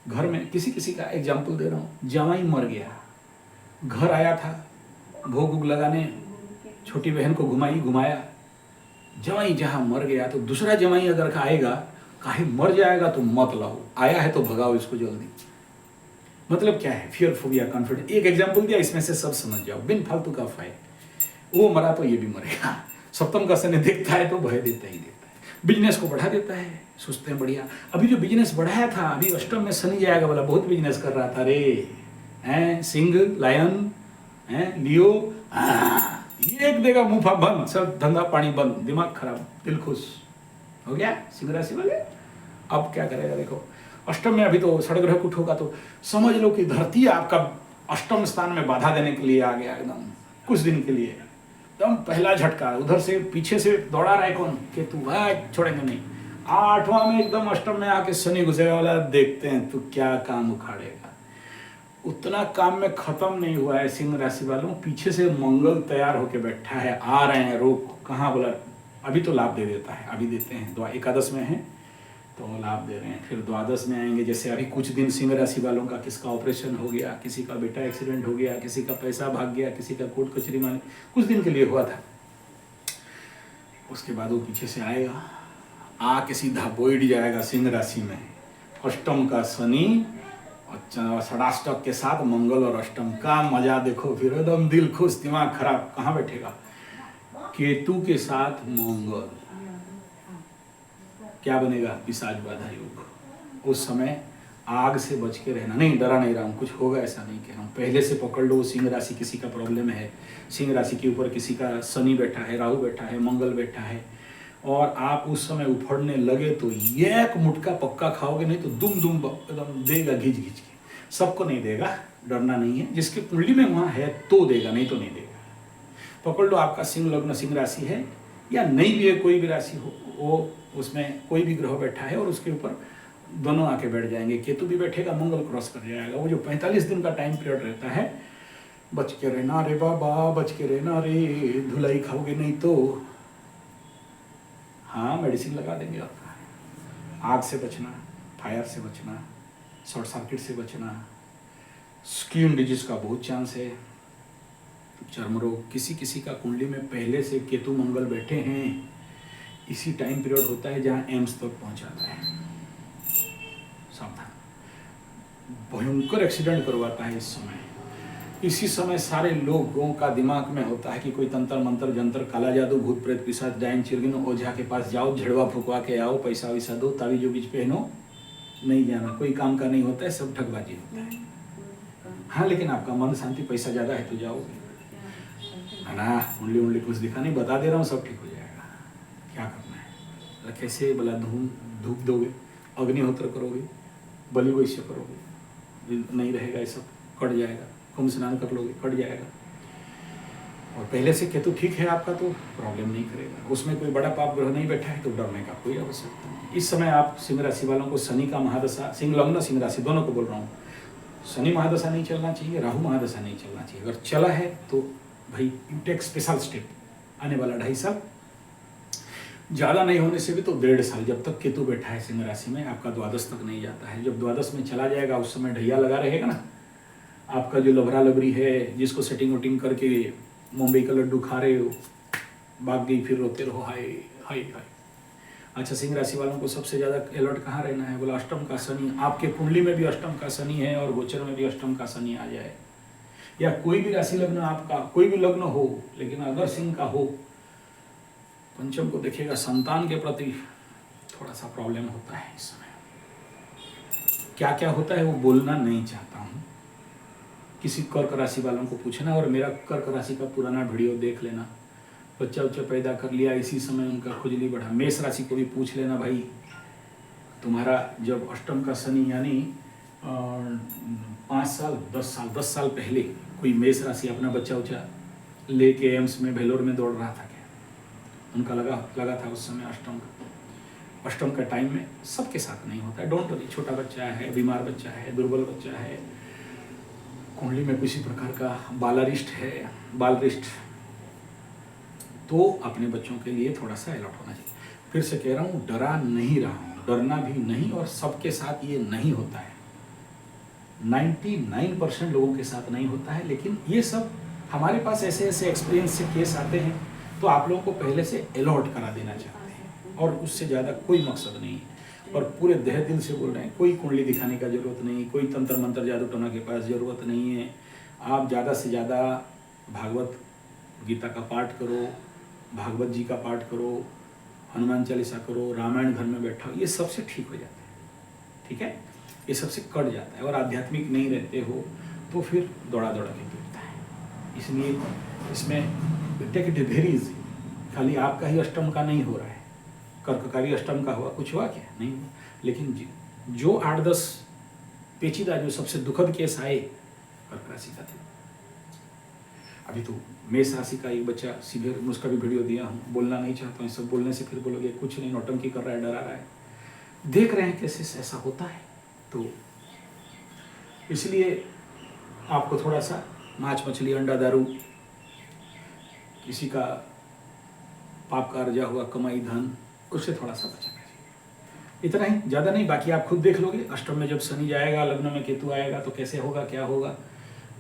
घर में किसी किसी का एग्जाम्पल दे रहा हूँ, जवाई मर गया, घर आया था भोग उग लगाने, छोटी बहन को घुमाया, जवाई जहाँ मर गया तो दूसरा जवाई अगर आएगा, काहे मर जाएगा तो मत लाओ, आया है तो भगाओ इसको जल्दी। मतलब क्या है, फियर फोबिया कॉन्फिडेंस। एक एग्जाम्पल दिया, इसमें से सब समझ जाओ, बिन फालतू का फाइट। वो मरा तो ये भी मरेगा। सप्तम का शनि देखता है तो भय देता ही देता है, बिजनेस को बढ़ा देता है, सोचते हैं बढ़िया। अभी जो बिजनेस बढ़ाया था, अभी अष्टम में शनि जाएगा, बोला बहुत बिजनेस कर रहा था रे, हैं सिंह लायन हैं लियो, ये एक देगा मुंह बंद, सब धंधा पानी बंद, दिमाग खराब, दिल खुश हो गया सिंह राशि वाले। अब क्या करेगा देखो, अष्टम में अभी तो षड्ग्रह कुछ होगा, तो समझ लो कि धरती आपका अष्टम स्थान में बाधा देने के लिए आ गया, एकदम कुछ दिन के लिए, एकदम पहला झटका। उधर से पीछे से दौड़ा रहा है कौन, केतु, छोड़ेंगे नहीं। 8वां में एकदम अष्टम में आके शनि घुसेगा, वाला देखते हैं तू क्या काम उखाड़ेगा। उतना काम में खत्म नहीं हुआ है सिंह राशि वालों, पीछे से मंगल तैयार होके बैठा है, आ रहे हैं, रोक कहाँ, बोला अभी तो लाभ दे देता है, अभी देते हैं, एकादश में है तो लाभ दे रहे हैं, फिर द्वादश में आएंगे। जैसे अभी कुछ दिन सिंह राशि वालों का किसका ऑपरेशन हो गया, किसी का बेटा एक्सीडेंट हो गया, किसी का पैसा भाग गया, किसी का कोर्ट कचहरी में कुछ दिन के लिए हुआ था, उसके बाद वो पीछे से आएगा, आके सीधा बोइड जाएगा सिंह राशि में। अष्टम का शनि और षडाष्टक के साथ मंगल और अष्टम का मजा देखो, फिर एकदम दिल खुश, दिमाग खराब। कहाँ बैठेगा, केतु के साथ मंगल, क्या बनेगा, पिशाच बाधा योग। उस समय आग से बच के रहना, नहीं डरा नहीं रहा हूँ, कुछ होगा ऐसा नहीं कह रहा हूँ, पहले से पकड़ लो। सिंह राशि किसी का प्रॉब्लम है, सिंह राशि के ऊपर किसी का शनि बैठा है, राहु बैठा है, मंगल बैठा है, और आप उस समय उफड़ने लगे तो एक मुटका पक्का खाओगे, नहीं तो दुम दुम एकदम देगा घिच घिच के। सबको नहीं देगा, डरना नहीं है, जिसकी कुंडली में वहाँ है तो देगा, नहीं तो नहीं देगा। पकड़ लो आपका सिंह लग्न सिंह राशि है, या नहीं भी है, कोई भी राशि हो, वो उसमें कोई भी ग्रह बैठा है और उसके ऊपर दोनों आके बैठ जाएंगे, केतु भी बैठेगा, मंगल क्रॉस कर जाएगा। वो जो 45 दिन का टाइम पीरियड रहता है, बच के रहना रे बाबा, बच के रहना रे, धुलाई खाओगे नहीं तो हाँ मेडिसिन लगा देंगे आपका। आग से बचना, फायर से बचना, शॉर्ट सर्किट से बचना, स्किन डिजीज का बहुत चांस है, चर्म रोग। किसी किसी का कुंडली में पहले से केतु मंगल बैठे हैं, इसी टाइम पीरियड होता है जहाँ एम्स तक पहुँचाता है। सावधान, भयंकर एक्सीडेंट करवाता है इस समय। इसी समय सारे लोगों का दिमाग में होता है कि कोई तंत्र मंत्र जंत्र काला जादू भूत प्रेत पिशाच डायन चिरगिन ओझा के पास जाओ, झड़वा फुकवा के आओ, पैसा वैसा दो, तावीजो बीज पहनो, नहीं जाना, कोई काम का नहीं होता है, सब ठगबाजी होता है। हाँ, लेकिन आपका मन शांति, पैसा ज़्यादा है तो जाओगे, है ना। उंगली उंगली कुछ दिखा नहीं, बता दे रहा हूँ, सब ठीक हो जाएगा। क्या करना है, कैसे बोला, धूप दोगे, अग्निहोत्र करोगे, बलि वैश्य करोगे, नहीं रहेगा, ये सब कट जाएगा। कुंभ स्नान कर लोगे, कट जाएगा। और पहले से केतु ठीक है आपका तो प्रॉब्लम नहीं करेगा, उसमें कोई बड़ा पाप ग्रह नहीं बैठा है तो डरने का कोई आवश्यकता नहीं। इस समय आप सिंह राशि वालों को शनि का महादशा, सिंह लग्न सिंह राशि दोनों को बोल रहा हूँ, शनि महादशा नहीं चलना चाहिए, राहु महादशा नहीं चलना चाहिए। अगर चला है तो भाई यू टेक स्पेशल स्टेप। आने वाला 2.5 साल, ज़्यादा नहीं होने से भी तो 1.5 साल, जब तक केतु बैठा है सिंह राशि में, आपका द्वादश तक नहीं जाता है। जब द्वादश में चला जाएगा उस समय ढैया लगा रहेगा ना, आपका जो लभरा लबरी है, जिसको सेटिंग वोटिंग करके मुंबई का लड्डू खा रहे हो, भाग गई फिर रोते रहो, हाय हाय हाय। अच्छा, सिंह राशि वालों को सबसे ज़्यादा अलर्ट कहाँ रहना है, बोला अष्टम का शनि। आपके कुंडली में भी अष्टम का शनि है और गोचर में भी अष्टम का शनि आ जाए, या कोई भी राशि लग्न आपका, कोई भी लग्न हो, लेकिन अगर सिंह का हो, पंचम को देखिएगा, संतान के प्रति थोड़ा सा प्रॉब्लम होता है इस समय। क्या क्या होता है वो बोलना नहीं चाहता हूँ, किसी कर्क राशि वालों को पूछना, और मेरा कर्क राशि का पुराना वीडियो देख लेना। बच्चा उच्चा पैदा कर लिया, इसी समय उनका खुजली बढ़ा। मेष राशि को भी पूछ लेना, भाई तुम्हारा जब अष्टम का शनि यानी 5 साल 10 साल पहले कोई मेष राशि अपना बच्चा उच्चा लेके एम्स में भेलोर में दौड़ रहा था क्या? उनका लगा था उस समय अष्टम का टाइम में सबके साथ नहीं होता है। डोंट वरी, छोटा बच्चा है, बीमार बच्चा है, दुर्बल बच्चा है, कुंडली में किसी प्रकार का बालारिष्ट है, बालरिष्ट, तो अपने बच्चों के लिए थोड़ा सा अलर्ट होना चाहिए। फिर से कह रहा हूँ, डरा नहीं रहा हूँ, डरना भी नहीं, और सबके साथ ये नहीं होता है। 99% लोगों के साथ नहीं होता है, लेकिन ये सब हमारे पास ऐसे ऐसे एक्सपीरियंस से केस आते हैं, तो आप लोगों को पहले से अलर्ट करा देना चाहते हैं, और उससे ज़्यादा कोई मकसद नहीं है। और पूरे देह दिल से बोल रहे हैं, कोई कुंडली दिखाने का जरूरत नहीं, कोई तंत्र मंत्र जादू टोना के पास जरूरत नहीं है। आप ज़्यादा से ज़्यादा भागवत गीता का पाठ करो, भागवत जी का पाठ करो, हनुमान चालीसा करो, रामायण घर में बैठा, ये सबसे ठीक हो जाता है। ठीक है, ये सबसे कट जाता है। और आध्यात्मिक नहीं रहते हो तो फिर दौड़ा दौड़ा के गिरता है। इसलिए इसमें टेक इट वेरी इजी। खाली आपका ही अष्टम का नहीं हो रहा है, कर्क का भी अष्टम का हुआ, कुछ हुआ क्या? नहीं हुआ। लेकिन जो 8-10 पेचीदा जो सबसे दुखद केस आए, कर्क राशि का थे। अभी तो मेष राशि का एक बच्चा सीवियर, उसका भी वीडियो दिया हूँ, बोलना नहीं चाहता हूँ, सब बोलने से फिर बोलोगे कुछ नहीं, नौटंकी कर रहा है, डरा रहा है। देख रहे हैं कैसे ऐसा होता है, तो इसलिए आपको थोड़ा सा मांस मछली अंडा दारू, किसी का पाप का अर्जा हुआ कमाई धन, उससे थोड़ा सा बचना चाहिए। इतना ही, ज़्यादा नहीं। बाकी आप खुद देख लोगे, अष्टम में जब शनि जाएगा, लग्न में केतु आएगा, तो कैसे होगा, क्या होगा,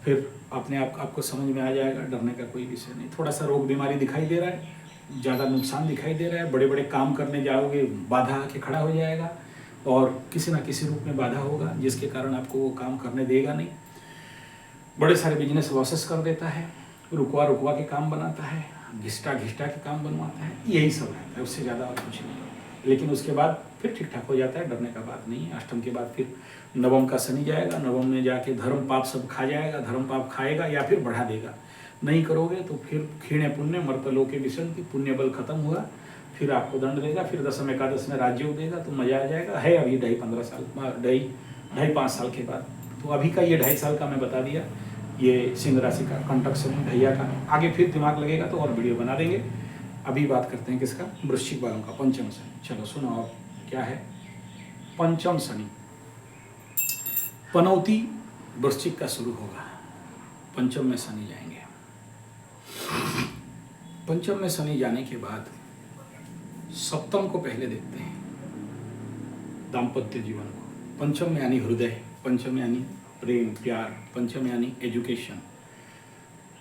फिर अपने आपको समझ में आ जाएगा। डरने का कोई विषय नहीं। थोड़ा सा रोग बीमारी दिखाई दे रहा है, ज़्यादा नुकसान दिखाई दे रहा है, बड़े बड़े काम करने जाओगे बाधा आके खड़ा हो जाएगा, और किसी ना किसी रूप में बाधा होगा जिसके कारण आपको वो काम करने देगा नहीं। बड़े सारे बिजनेस लॉसेस कर देता है, रुकवा के काम बनाता है, घिस्टा के काम बनवाता है, यही सब है, उससे ज़्यादा और कुछ नहीं। लेकिन उसके बाद फिर ठीक ठाक हो जाता है, डरने का बात नहीं है। अष्टम के बाद फिर नवम का शनि जाएगा, नवम में जाके धर्म पाप सब खा जाएगा, धर्म पाप खाएगा या फिर बढ़ा देगा। नहीं करोगे तो फिर क्षीणे पुण्य मर्तलोके विसंति, पुण्य बल खत्म हुआ, फिर आपको दंड देगा। फिर दशम एकादश में राज्योग देगा, तो मजा आ जाएगा। है अभी 2.5 साल के बाद। तो अभी का ये 2.5 साल का मैं बता दिया, ये सिंह राशि का कंटक शनि ढैया का। आगे फिर दिमाग लगेगा तो और वीडियो बना देंगे। अभी बात करते हैं किसका, वृश्चिक वालों का पंचम शनि। चलो सुनो अब क्या है पंचम शनि। पनौती वृश्चिक का शुरू होगा, पंचम में शनि जाएंगे। पंचम में शनि जाने के बाद सप्तम को पहले देखते हैं, दाम्पत्य जीवन को। पंचम में यानी हृदय, पंचम यानी प्रेम प्यार, पंचम यानी एजुकेशन,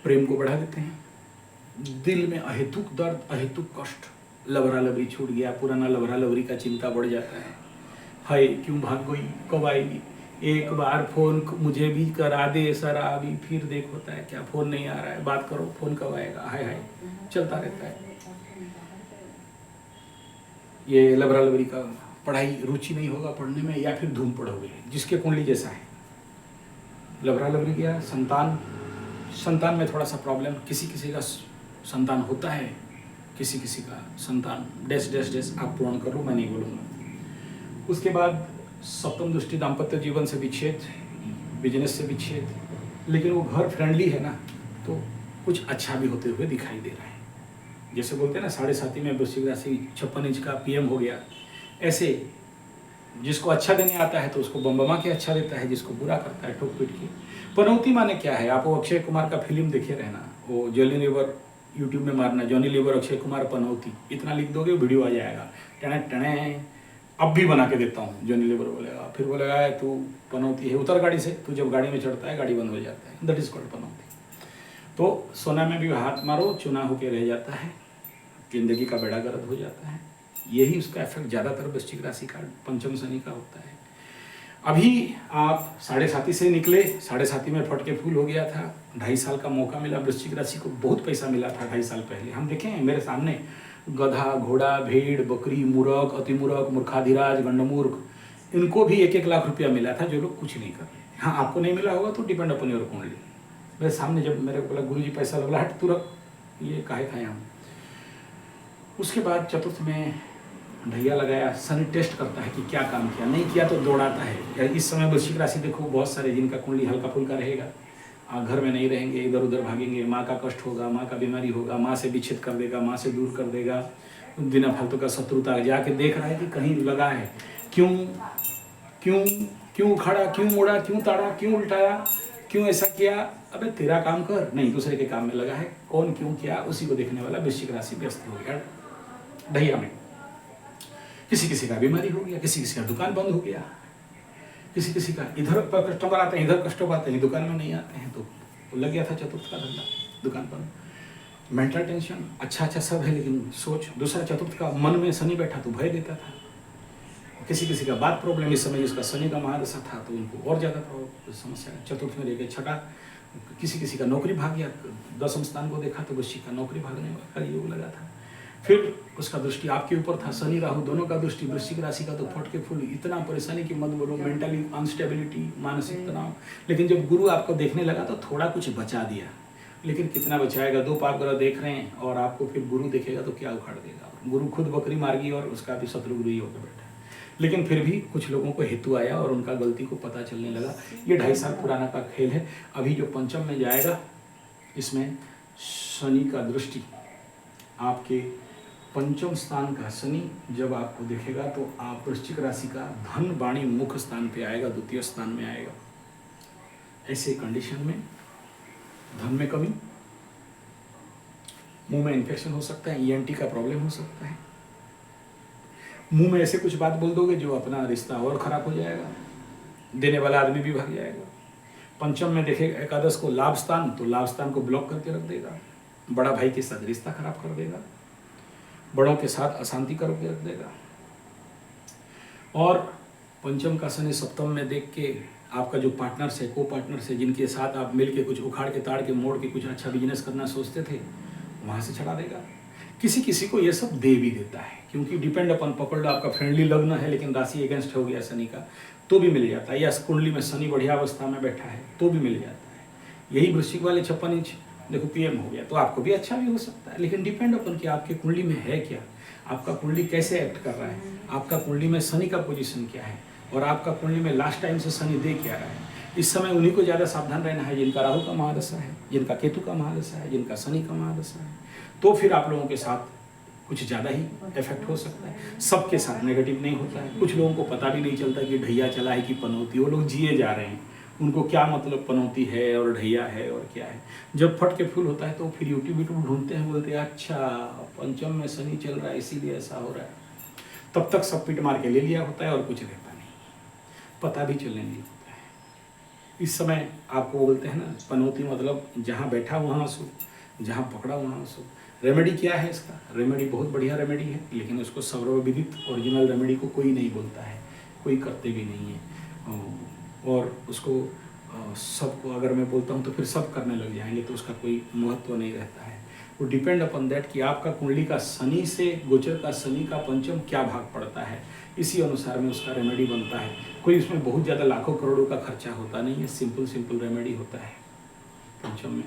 प्रेम को बढ़ा देते हैं। दिल में अहेतुक दर्द, अहेतुक कष्ट, लवरा लवरी छूट गया, पुराना लवरा लवरी का चिंता बढ़ जाता है। हाय क्यों भाग गई, कब आएगी, एक बार फोन मुझे भी करा दे सरा, अभी फिर देख होता है क्या फोन नहीं आ रहा है, बात करो फोन कब आएगा, हाय हाय चलता रहता है। ये लवरा लवरी का पढ़ाई रुचि नहीं होगा पढ़ने में, या फिर धूम पढ़ोगे, जिसके कुंडली जैसा है। लवरा लवरी गया, संतान में थोड़ा सा प्रॉब्लम, किसी किसी का संतान होता है, किसी किसी का संतान डैश डैश डैश, आप पूर्ण करो, मैं नहीं बोलूँगा। उसके बाद सप्तम दृष्टि दाम्पत्य जीवन से विच्छेद, बिजनेस से विच्छेद, लेकिन वो घर फ्रेंडली है ना, तो कुछ अच्छा भी होते हुए दिखाई दे रहा है। जैसे बोलते हैं ना 7.5 में वृश्चिक राशि 56 इंच का पीएम हो गया, ऐसे जिसको अच्छा देने आता है तो उसको बम्बमा के अच्छा देता है, जिसको बुरा करता है ठोक पीट के। पनौती माने क्या है, आप वो अक्षय कुमार का फिल्म देखे रहना, वो जॉनी लीवर यूट्यूब में मारना, जॉनी लीवर अक्षय कुमार पनौती, इतना लिख दोगे वीडियो आ जाएगा, टने टने। अब भी बना के देता हूँ, जॉनी लीवर बोलेगा, फिर बोलेगा तू पनौती है, उतर गाड़ी से, तू जब गाड़ी में चढ़ता है गाड़ी बंद हो जाता है, दैट इज कॉल्ड पनौती। तो सोना में भी हाथ मारो चुना होके रह जाता है, जिंदगी का बेड़ा गर्द हो जाता है। यही उसका इफेक्ट ज़्यादातर वृश्चिक राशि का पंचम शनि का होता है। अभी आप 7.5 से निकले, 7.5 में फट के फूल हो गया था, 2.5 साल का मौका मिला, वृश्चिक राशि को बहुत पैसा मिला था 2.5 साल पहले। हम देखें हैं मेरे सामने गधा, घोड़ा, भेड़, बकरी, मूर्ख, अतिमूर्ख, मूर्खाधिराज, गंडमूर्ख, इनको भी 1-1 लाख रुपया मिला था, जो लोग कुछ नहीं कर रहे। हाँ, आपको नहीं मिला होगा तो डिपेंड अपन योर कुंडली। मेरे सामने जब मेरे को बोला गुरुजी पैसा लग रहा है, हट तू रख, ये काहे खाए हम। उसके बाद चतुर्थ में ढैया लगाया, शनि टेस्ट करता है कि क्या काम किया, नहीं किया तो दौड़ाता है। इस समय वृश्चिक राशि देखो बहुत सारे जिनका कुंडली हल्का फुल्का रहेगा, घर में नहीं रहेंगे, इधर उधर भागेंगे, माँ का कष्ट होगा, माँ का बीमारी होगा, माँ से विच्छेद कर देगा, माँ से दूर कर देगा, बिना फालतू का शत्रुता, जाके देख रहा है कि कहीं लगा है, क्यों क्यों क्यों उखाड़ा, क्यों मोड़ा, क्यों ताड़ा, क्यों उल्टाया, क्यों ऐसा किया। अबे तेरा काम कर, नहीं दूसरे के काम में लगा है, कौन क्यों किया उसी को देखने वाला वृश्चिक राशि व्यस्त हो गया ढैया में। किसी किसी का बीमारी हो गया, किसी किसी का दुकान बंद हो गया, किसी किसी का इधर पर कस्टमर आते हैं, इधर कस्टमर आते हैं, दुकान में नहीं आते हैं, तो लग गया था चतुर्थ का धंधा, दुकान पर मेंटल टेंशन। अच्छा अच्छा सब है, लेकिन सोच दूसरा चतुर्थ का मन में शनि बैठा तो भय देता था। किसी किसी का बात प्रॉब्लम, इस समय जिसका शनि का महादशा था तो उनको और ज़्यादा समस्या। चतुर्थ में लेके छठा, किसी किसी का नौकरी भाग गया, 10वें स्थान को देखा तो वृश्चिक का नौकरी भागने का योग लगा था। फिर उसका दृष्टि आपके ऊपर था, शनि राहु दोनों का दृष्टि वृश्चिक राशि का, तो फट के फूल, इतना परेशानी की मत बोलो, मेंटली अनस्टेबिलिटी, मानसिक तनाव। लेकिन जब गुरु आपको देखने लगा तो थोड़ा कुछ बचा दिया, लेकिन कितना बचाएगा। 2 पाप ग्रह देख रहे हैं और आपको फिर गुरु देखेगा तो क्या उखाड़ देगा। गुरु खुद बकरी मार्गी और उसका भी शत्रु गुरु ही होकर बैठा। लेकिन फिर भी कुछ लोगों को हेतु आया और उनका गलती को पता चलने लगा। ये 2.5 साल पुराना का खेल है। अभी जो पंचम में जाएगा, इसमें शनि का दृष्टि, आपके पंचम स्थान का शनि जब आपको देखेगा तो आप वृश्चिक राशि का धन वाणी मुख स्थान पे आएगा, द्वितीय स्थान में आएगा। ऐसे कंडीशन में धन में कमी, मुंह में इन्फेक्शन हो सकता है, ईएनटी का प्रॉब्लम हो सकता है, मुंह में ऐसे कुछ बात बोल दोगे जो अपना रिश्ता और खराब हो जाएगा, देने वाला आदमी भी भाग जाएगा। पंचम में देखेगा एकादश को लाभ स्थान, तो लाभ स्थान को ब्लॉक करके रख देगा, बड़ा भाई के साथ रिश्ता खराब कर देगा, बड़ों के साथ अशांति करके रख देगा। और पंचम का शनि सप्तम में देख के आपका जो पार्टनर्स है, को पार्टनर्स है, जिनके साथ आप मिल के कुछ उखाड़ के ताड़ के मोड़ के कुछ अच्छा बिजनेस करना सोचते थे, वहाँ से छड़ा देगा। किसी किसी को ये सब दे भी देता है, क्योंकि डिपेंड अपन, पकड़ लो आपका फ्रेंडली लग्न है लेकिन राशि अगेंस्ट हो गया शनि का, तो भी मिल जाता है, या कुंडली में शनि बढ़िया अवस्था में बैठा है तो भी मिल जाता है। यही वृश्चिक वाले 56 इंच देखो पीएम हो गया, तो आपको भी अच्छा भी हो सकता है, लेकिन डिपेंड अपन कि आपके कुंडली में है क्या, आपका कुंडली कैसे एक्ट कर रहा है, आपका कुंडली में शनि का पोजीशन क्या है, और आपका कुंडली में लास्ट टाइम से शनि दे क्या रहा है। इस समय उन्हीं को ज़्यादा सावधान रहना है जिनका राहु का महादशा है, जिनका केतु का महादशा है, जिनका शनि का महादशा है। तो फिर आप लोगों के साथ कुछ ज़्यादा ही इफेक्ट हो सकता है। सबके साथ नेगेटिव नहीं होता है। कुछ लोगों को पता भी नहीं चलता कि ढैया चला है कि पनौती, वो लोग जिए जा रहे हैं, उनको क्या मतलब पनौती है और ढैया है और क्या है। जब फट के फूल होता है तो फिर यूट्यूब ढूंढते हैं, बोलते हैं अच्छा पंचम में शनि चल रहा है इसीलिए ऐसा हो रहा है। तब तक सब पिट मार के ले लिया होता है और कुछ रहता नहीं, पता भी चलने नहीं होता है। इस समय आपको बोलते हैं ना पनौती, मतलब जहाँ बैठा वहाँ सो, जहाँ पकड़ा वहाँ सो। रेमेडी क्या है इसका? रेमेडी बहुत बढ़िया रेमेडी है, लेकिन उसको सर्वविदित ओरिजिनल रेमेडी को कोई नहीं बोलता है, कोई करते भी नहीं है। और उसको सबको अगर मैं बोलता हूँ तो फिर सब करने लग जाएंगे, तो उसका कोई महत्व नहीं रहता है। वो डिपेंड अपॉन दैट कि आपका कुंडली का शनि से, गोचर का शनि का पंचम क्या भाग पड़ता है, इसी अनुसार में उसका रेमेडी बनता है। कोई उसमें बहुत ज़्यादा लाखों करोड़ों का खर्चा होता नहीं है, सिंपल रेमेडी होता है पंचम में।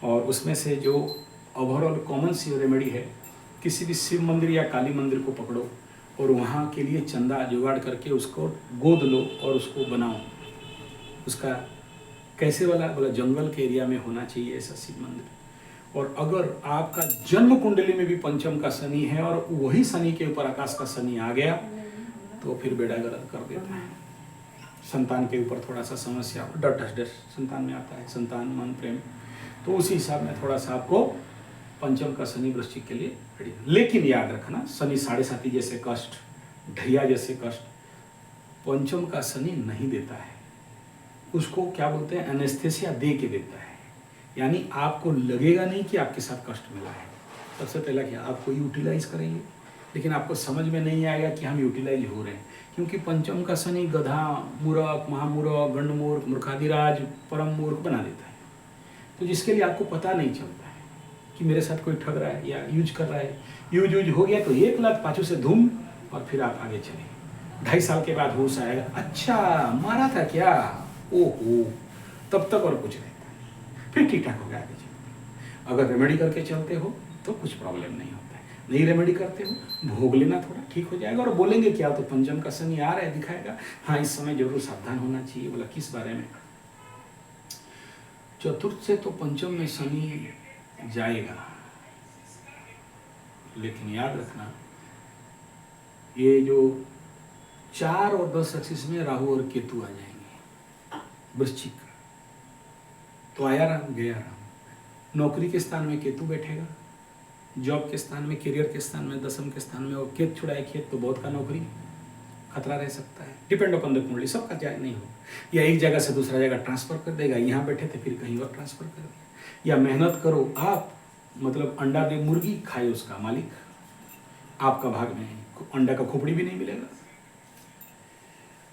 और उसमें से जो ओवरऑल कॉमन सी रेमेडी है, किसी भी शिव मंदिर या काली मंदिर को पकड़ो और वहाँ के लिए चंदा जुगाड़ करके उसको गोद लो और उसको बनाओ। उसका कैसे वाला बोला, जंगल के एरिया में होना चाहिए ऐसा शिव मंदिर। और अगर आपका जन्म कुंडली में भी पंचम का शनि है और वही शनि के ऊपर आकाश का शनि आ गया, तो फिर बेड़ा गर्क कर देता है। संतान के ऊपर थोड़ा सा समस्या, डर संतान में आता है, संतान, मन, प्रेम, तो उसी हिसाब में थोड़ा सा आपको पंचम का शनि वृश्चिक के लिए रेडी। लेकिन याद रखना, शनि 7.5 जैसे कष्ट, ढैया जैसे कष्ट पंचम का शनि नहीं देता है। उसको क्या बोलते हैं, एनेस्थेसिया दे के देता है, यानी आपको लगेगा नहीं कि आपके साथ कष्ट मिला है। सबसे पहला क्या, आपको यूटिलाइज करेंगे, लेकिन आपको समझ में नहीं आएगा कि हम यूटिलाइज हो रहे हैं, क्योंकि पंचम का शनि गधा, मूर्ख, महामूर्ख, गंडमूर्ख, मूर्खाधिराज, परम मूर्ख बना देता है। तो जिसके लिए आपको पता नहीं चलता है कि मेरे साथ कोई ठग रहा है या यूज कर रहा है। यूज हो गया तो 1 लाख पाछू से धूम, और फिर आप आगे चले। 2.5 साल के बाद होश आएगा, अच्छा मारा था क्या, ओहो, तब तक और कुछ रहता है, फिर ठीक ठाक हो गया आगे चलते। अगर रेमेडी करके चलते हो तो कुछ प्रॉब्लम नहीं होता है, नहीं रेमेडी करते हो भोग लेना, थोड़ा ठीक हो जाएगा। और बोलेंगे क्या, तो पंचम का शनि आ रहा है, दिखाएगा, हाँ इस समय जरूर सावधान होना चाहिए। बोला किस बारे में, चतुर्थ से तो पंचम में शनि जाएगा, लेकिन याद रखना ये जो 4 और 10 एक्सिस में राहु और केतु आ जाएंगे वृश्चिक, तो आया राम गया राम। नौकरी के स्थान में केतु बैठेगा, जॉब के स्थान में, करियर के स्थान में, दसम के स्थान में, और खेत छुड़ाए खेत तो बहुत का नौकरी खतरा रह सकता है। डिपेंड अपॉन द कुंडली, सबका जाए नहीं हो, या एक जगह से दूसरा जगह ट्रांसफर कर देगा, यहाँ बैठे थे फिर कहीं और ट्रांसफर कर दिया, या मेहनत करो आप, मतलब अंडा दे मुर्गी खाए उसका मालिक, आपका भाग में अंडा का खोपड़ी भी नहीं मिलेगा।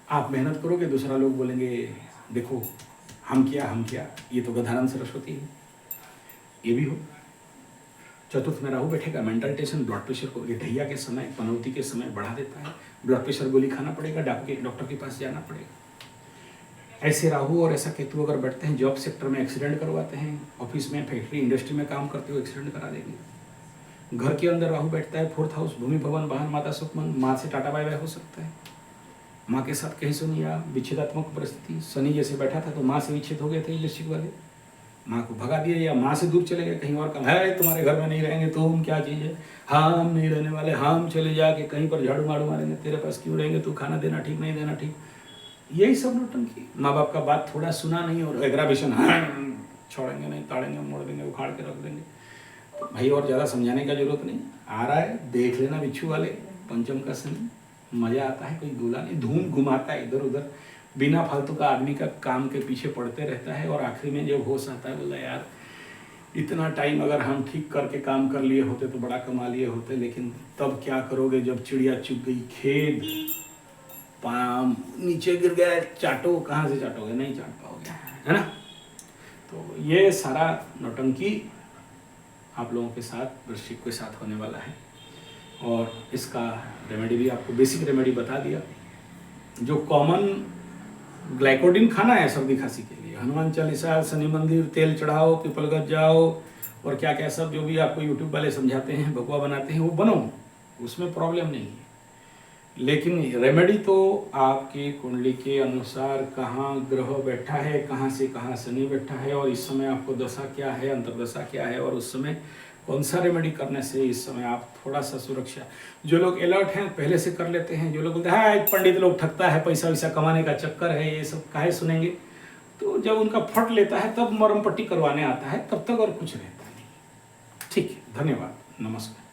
आप मेहनत करोगे, दूसरा लोग बोलेंगे देखो हम क्या, ये तो गधानंद सरस्वती है, ये भी हो। चतुर्थ में राहु बैठेगा, मेंटल टेंशन, ब्लड प्रेशर को ढैया के समय, पनौती के समय बढ़ा देता है। ब्लड प्रेशर गोली खाना पड़ेगा, डॉक्टर के पास जाना पड़ेगा। ऐसे राहु और ऐसा केतु अगर बैठते हैं, जॉब सेक्टर में एक्सीडेंट करवाते हैं, ऑफिस में, फैक्ट्री, इंडस्ट्री में काम करते हो एक्सीडेंट करा देंगे। घर के अंदर राहु बैठता है, 4th हाउस, भूमि, भवन, वाहन, माता सुख, मन, माँ से टाटा बाय बाय हो सकता है। माँ के साथ कहीं सुनी या विच्छेदात्मक परिस्थिति, शनि जैसे बैठा था तो माँ से विच्छेद हो गए थे वृश्चिक वाले, माँ को भगा दिया या माँ से दूर चले गए, कहीं और कहा है तुम्हारे घर में नहीं रहेंगे तो हम क्या चीज़ है, हम नहीं रहने वाले, हम चले जाके कहीं पर झाड़ू मारू मारेंगे, तेरे पास क्यों रहेंगे, तू खाना देना ठीक, नहीं देना ठीक, यही सब नौटंकी। माँ बाप का बात थोड़ा सुना नहीं और एग्रावेशन, छोड़ेंगे नहीं, ताड़ेंगे, मोड़ देंगे, उखाड़ के रख देंगे। तो भाई और ज़्यादा समझाने का जरूरत नहीं, आ रहा है देख लेना बिच्छू वाले, पंचम का शनि मजा आता है, कोई दूल्हा नहीं, धूम घुमाता है इधर उधर, बिना फालतू का आदमी का काम के पीछे पड़ते रहता है। और आखिरी में जब होश आता है, बोला यार इतना टाइम अगर हम ठीक करके काम कर लिए होते तो बड़ा कमा लिए होते, लेकिन तब क्या करोगे जब चिड़िया चुग गई खेत, पाम नीचे गिर गया, चाटो, कहाँ से चाटोगे, नहीं चाट पाओगे, है ना। तो ये सारा नौटंकी आप लोगों के साथ, वृश्चिक के साथ होने वाला है। और इसका रेमेडी भी आपको बेसिक रेमेडी बता दिया। जो कॉमन ग्लाइकोडिन खाना है सर्दी खांसी के लिए, हनुमान चालीसा, शनि मंदिर, तेल चढ़ाओ, पीपलगंज जाओ, और क्या क्या सब जो भी आपको यूट्यूब वाले समझाते हैं, भगवा बनाते हैं, वो बनो, उसमें प्रॉब्लम नहीं है। लेकिन रेमेडी तो आपकी कुंडली के अनुसार कहाँ ग्रह बैठा है, कहाँ से कहाँ शनि बैठा है, और इस समय आपको दशा क्या है, अंतर्दशा क्या है, और उस समय कौन सा रेमेडी करने से इस समय आप थोड़ा सा सुरक्षा, जो लोग अलर्ट हैं पहले से कर लेते हैं, जो लोग बोलते हैं पंडित लोग ठगता है, पैसा वैसा कमाने का चक्कर है, ये सब काहे सुनेंगे, तो जब उनका फट लेता है तब मरम पट्टी करवाने आता है, तब तक और कुछ रहता नहीं। ठीक है, धन्यवाद, नमस्कार।